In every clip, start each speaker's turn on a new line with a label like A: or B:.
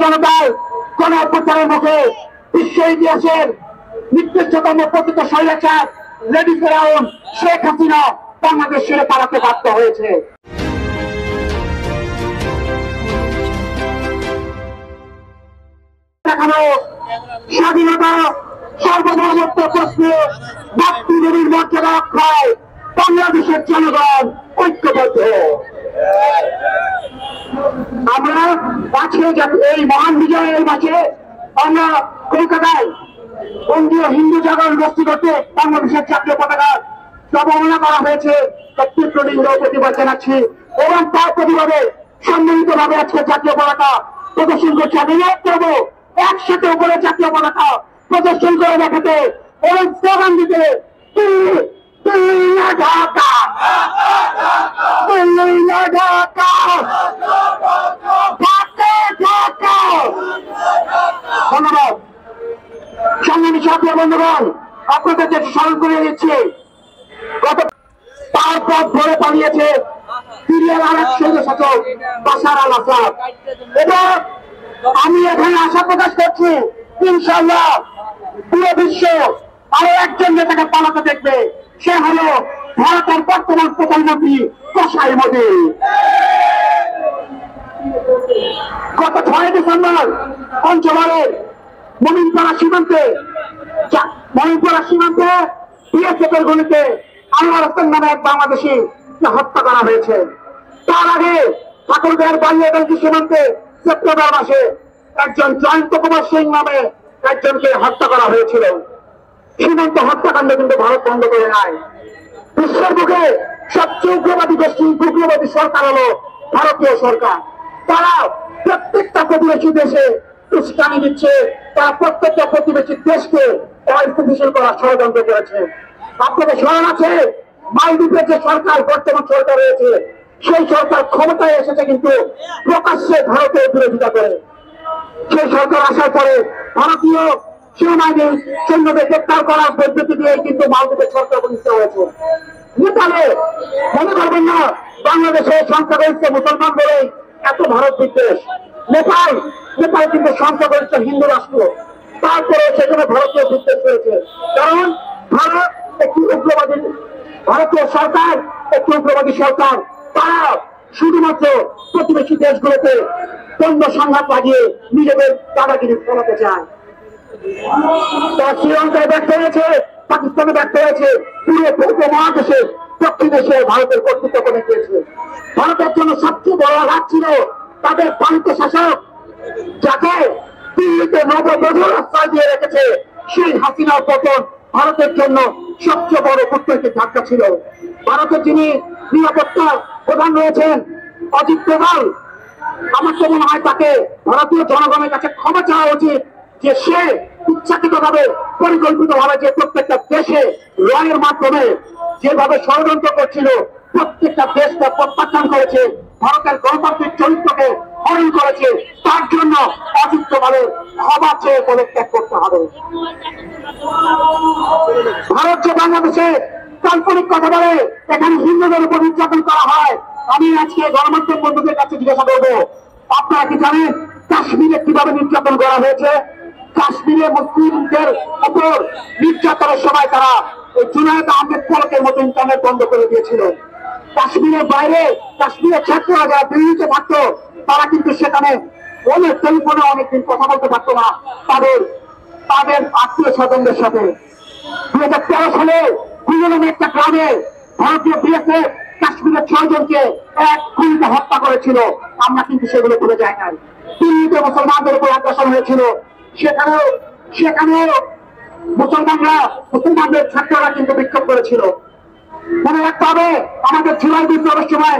A: জনতার গণ অভ্যুত্থানের মুখে বিশ্ব ইতিহাসের নিকৃষ্টতম পতিত স্বৈরাচার লেডি ফেরাউন শেখ হাসিনা বাংলাদেশ ছেড়ে পালাতে বাধ্য হয়েছে। স্বাধীনতা সার্বভৌমত্ব প্রশ্নে মাতৃভূমির মর্যাদা রক্ষায় বাংলাদেশের জনগণ ঐক্যবদ্ধ। আমরা আজকে এই মহান বিজয়ের মাঝে আমরা কলকাতায় বঙ্গীয় হিন্দু জাগরণ গোষ্ঠী করতে বাংলাদেশের জাতীয় পতাকা অবমাননা করা হয়েছে, তীব্র প্রতিবাদ জানাচ্ছি এবং তার প্রতিবাদে সম্মিলিত ভাবে আজকে জাতীয় পতাকা প্রদর্শন করছে। আমি অনুরোধ করবো একসাথে উপরে জাতীয় পতাকা প্রদর্শন করে দেখাতে এবং স্লোগান দিতে ঢাকা ঢাকা। ধন্যবাদ। সংগ্রামী সাথী বন্ধুগণ, আপনাদেরকে স্মরণ করে দিচ্ছি গত 5 পথ ধরে পালিয়েছে সিরিয়ার আরেক স্বৈরশাসক বাশার আল আসাদ। এবং আমি এখানে আশা প্রকাশ করছি ইনশাআল্লাহ পুরো বিশ্ব আরো একজন নেতাকে পালাতে দেখবে, সে হলো ভারতের বর্তমান প্রধানমন্ত্রী কসাই মোদী। গত 6 ডিসেম্বর পঞ্চগড়ের মমিনপাড়া সীমান্তে বিএসএফ এর গুলিতে আনোয়ার হোসেন নামে এক বাংলাদেশি হত্যা করা হয়েছে। তার আগে ঠাকুরগাঁয়ের বালিয়াগঞ্জ সীমান্তে সেপ্টেম্বর মাসে একজন জয়ন্ত কুমার সিং নামে একজনকে হত্যা করা হয়েছিল। সীমান্ত হত্যাকাণ্ড কিন্তু ভারত বন্ধ করে নাই। বিশ্বের বুকে সবচেয়ে উগ্রবাদী গোষ্ঠী উগ্রবাদী সরকার হলো ভারতীয় সরকার। তারা প্রত্যেকটা প্রতিবেশী দেশে উস্কানি দিচ্ছে, তারা প্রত্যেকটা প্রতিবেশী দেশকে অস্থিতিশীল করার ষড়যন্ত্র করেছে। আপনাদের স্মরণ আছে মালদ্বীপের যে সরকার বর্তমান সরকার রয়েছে, সেই সরকার ক্ষমতায় এসেছে কিন্তু প্রকাশ্যে ভারতের বিরোধিতা করে। সেই সরকার আসার পরে ভারতীয় সেনাবাহিনী সৈন্যদের গ্রেপ্তার করার পদ্ধতি দিয়ে কিন্তু মালদ্বীপের সরকার প্রতিষ্ঠিত হয়েছে। নেপালে মনে করবেন না বাংলাদেশে সংখ্যাগরিষ্ঠ মুসলমান বলে এত ভারত বিদ্বেষ। নেপাল কিন্তু সংখ্যাগরিষ্ঠ হিন্দু রাষ্ট্র, তারপরে সেখানে ভারতীয় বিদ্বেষ রয়েছে। কারণ ভারত একটি উগ্রবাদী, ভারতীয় সরকার একটি উগ্রবাদী সরকার। তারা শুধুমাত্র প্রতিবেশী দেশগুলোতে দ্বন্দ্ব সংঘাত লাগিয়ে নিজেদের দাদাগিরি ফলাতে চায়। তারা শ্রীলঙ্কায় ব্যর্থ হয়েছে, পাকিস্তানে ব্যর্থ হয়েছে, পুরো মহাদেশে দক্ষিণ এশিয়ায় ভারতের কর্তৃত্ব করে দিয়েছে। ভারতের জন্য সবচেয়ে বড় আঘাত ছিল তাদের প্রান্ত শাসক, যাকে দিল্লিতে নববধূর আশ্রয় দিয়ে রেখেছে, সেই হাসিনার পতন ভারতের জন্য সবচেয়ে বড় কূটনৈতিক ধাক্কা ছিল। ভারতের যিনি নিরাপত্তা প্রধান রয়েছেন অজিত ডোভাল, আমার তো মনে হয় তাকে ভারতীয় জনগণের কাছে ক্ষমা চাওয়া উচিত যে সে ইচ্ছাকৃত ভাবে পরিকল্পিত ভাবে যে প্রত্যেকটা দেশে রয়ের মাধ্যমে যেভাবে ষড়যন্ত্র করছিল, প্রত্যেকটা দেশকে প্রত্যাখ্যান করেছে, ভারতের গণতান্ত্রিক চরিত্রকে হরণ করেছে, তার জন্য অজিত ডোভালের ক্ষমা চেয়ে পদত্যাগ করতে হবে। ভারত যে বাংলাদেশে কাল্পনিক কথা বলে এখানে হিন্দুদের উপর নির্যাতন করা হয়, আমি আজকে গণমাধ্যম বন্ধুদের কাছে জিজ্ঞাসা করবো, আপনারা কি জানেন কাশ্মীরে কিভাবে নির্যাতন করা হয়েছে? কাশ্মীরে মুসলিমদের উপর নির্যাতনের সময় তারা জুনায়েদ আহমেদ পলকের মতো ইন্টারনেট বন্ধ করে দিয়েছিল। কাশ্মীরের বাইরে কাশ্মীরের ছাত্ররা যারা দিল্লিতে থাকতো, তারা কিন্তু সেখানে অনেক টেলিফোনে অনেকদিন কথা বলতে পারতো না তাদের আত্মীয় স্বজনদের সাথে। 2013 সালে গুলগাম একটা গ্রামে ভারতীয় বিএসএফ কাশ্মীরের 6 জনকে এক গুলিতে হত্যা করেছিল। আমরা কিন্তু সেগুলো ভুলে যাই নাই। দিল্লিতে মুসলমানদের উপর আগ্রাসন হয়েছিল, সেখানেও মুসলমানদের ছাত্ররা কিন্তু বিক্ষোভ করেছিল। মনে রাখতে হবে আমাদের জুলাই বিপ্লবের সময়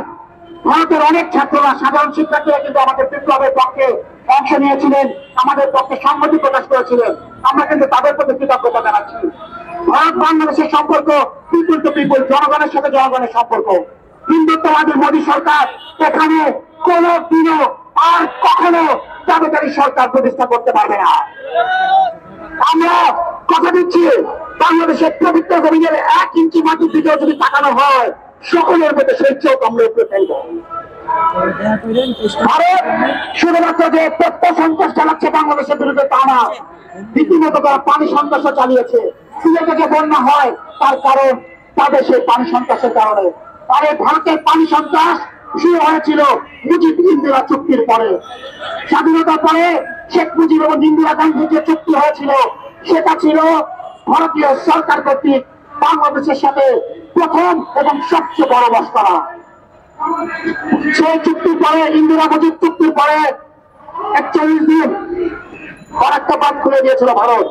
A: ভারতের অনেক ছাত্ররা, সাধারণ শিক্ষার্থীরা কিন্তু আমাদের বিপ্লবের পক্ষে অংশ নিয়েছিলেন, আমাদের পক্ষে সংহতি প্রকাশ করেছিলেন। আমরা কিন্তু তাদের প্রতি কৃতজ্ঞতা জানাচ্ছি। ভারত বাংলাদেশের সম্পর্ক পিপুল টু পিপুল, জনগণের সাথে জনগণের সম্পর্ক। হিন্দুত্ববাদী মোদী সরকার এখানে কোনো দিনও আর কখনো দাবিদারি সরকার প্রতিষ্ঠা করতে পারবে না। আমরা কথা দিচ্ছি বাংলাদেশের পবিত্র জমিনের 1 ইঞ্চি মাটির দিকেও যদি তাকানো হয়, সকলের মধ্যে সেই চোখ আমরা উপরে ফেলব। ভারত শুধুমাত্র শুধুমাত্র যে তথ্য সন্ত্রাস চালাচ্ছে বাংলাদেশের বিরুদ্ধে তা না, রীতিমতো তারা পানি সন্ত্রাস চালিয়েছে। সিলেটে যে বন্যা হয় তার কারণ তাদের সেই পানি সন্ত্রাসের কারণে। আর এই ভারতের পানি সন্ত্রাস শুরু হয়েছিল মুজিব ইন্দিরা চুক্তির পরে। স্বাধীনতার পরে শেখ মুজিব এবং ইন্দিরা গান্ধী যে চুক্তি হয়েছিল সেটা ছিল ভারতীয় সরকার কর্তৃক বাংলাদেশের সাথে প্রথম এবং সবচেয়ে বড় মশকরা। সেই চুক্তির পরে ইন্দিরা মুজিব চুক্তির পরে 41 দিন আরেকটা বাঁধ খুলে দিয়েছিল ভারত।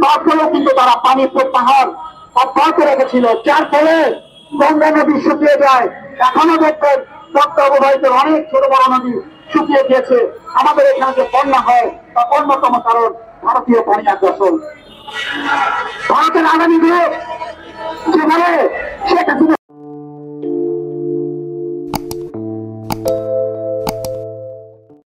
A: তারপরেও কিন্তু তারা পানি প্রত্যাহার অব্যাহত রেখেছিল, যার ফলে গঙ্গা নদী শুকিয়ে যায়। এখনো দেখবেন পদ্মা অববাহিত অনেক ছোট বড় নদী শুকিয়ে গিয়েছে। আমাদের এখানে যে বন্যা হয় তার অন্যতম কারণ ভারতীয় পানি আগ্রাসন। ভারতের আগামী দিনে যেভাবে শেখ হাসিনা